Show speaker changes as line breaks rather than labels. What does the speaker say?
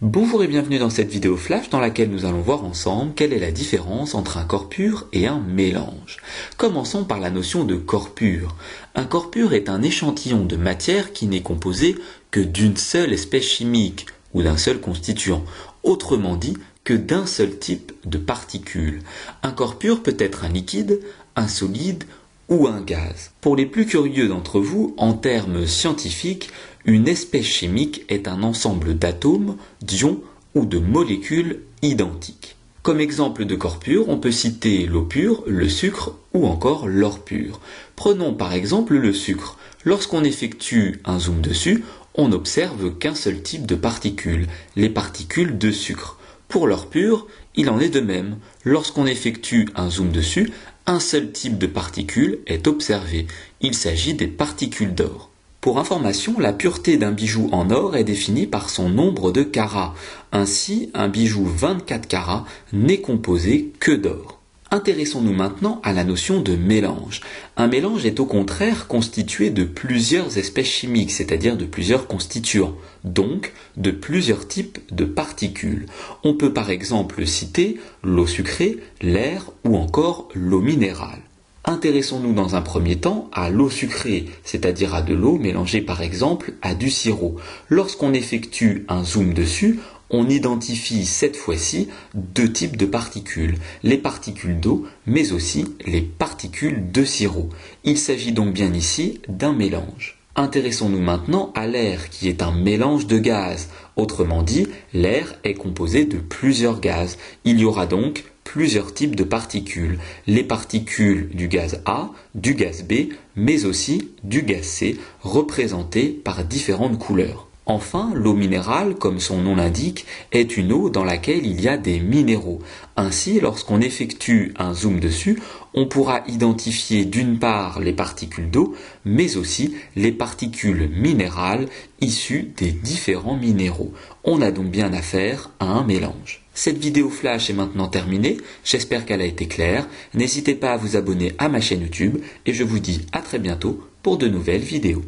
Bonjour et bienvenue dans cette vidéo flash dans laquelle nous allons voir ensemble quelle est la différence entre un corps pur et un mélange. Commençons par la notion de corps pur. Un corps pur est un échantillon de matière qui n'est composé que d'une seule espèce chimique ou d'un seul constituant, autrement dit que d'un seul type de particules. Un corps pur peut être un liquide, un solide ou un gaz. Pour les plus curieux d'entre vous, en termes scientifiques, une espèce chimique est un ensemble d'atomes, d'ions ou de molécules identiques. Comme exemple de corps pur, on peut citer l'eau pure, le sucre ou encore l'or pur. Prenons par exemple le sucre. Lorsqu'on effectue un zoom dessus, on n'observe qu'un seul type de particules, les particules de sucre. Pour l'or pur, il en est de même. Lorsqu'on effectue un zoom dessus, un seul type de particules est observé. Il s'agit des particules d'or. Pour information, la pureté d'un bijou en or est définie par son nombre de carats. Ainsi, un bijou 24 carats n'est composé que d'or. Intéressons-nous maintenant à la notion de mélange. Un mélange est au contraire constitué de plusieurs espèces chimiques, c'est-à-dire de plusieurs constituants, donc de plusieurs types de particules. On peut par exemple citer l'eau sucrée, l'air ou encore l'eau minérale. Intéressons-nous dans un premier temps à l'eau sucrée, c'est-à-dire à de l'eau mélangée par exemple à du sirop. Lorsqu'on effectue un zoom dessus, on identifie cette fois-ci deux types de particules, les particules d'eau, mais aussi les particules de sirop. Il s'agit donc bien ici d'un mélange. Intéressons-nous maintenant à l'air qui est un mélange de gaz. Autrement dit, l'air est composé de plusieurs gaz. Il y aura donc plusieurs types de particules. Les particules du gaz A, du gaz B, mais aussi du gaz C, représentées par différentes couleurs. Enfin, l'eau minérale, comme son nom l'indique, est une eau dans laquelle il y a des minéraux. Ainsi, lorsqu'on effectue un zoom dessus, on pourra identifier d'une part les particules d'eau, mais aussi les particules minérales issues des différents minéraux. On a donc bien affaire à un mélange. Cette vidéo flash est maintenant terminée, j'espère qu'elle a été claire. N'hésitez pas à vous abonner à ma chaîne YouTube et je vous dis à très bientôt pour de nouvelles vidéos.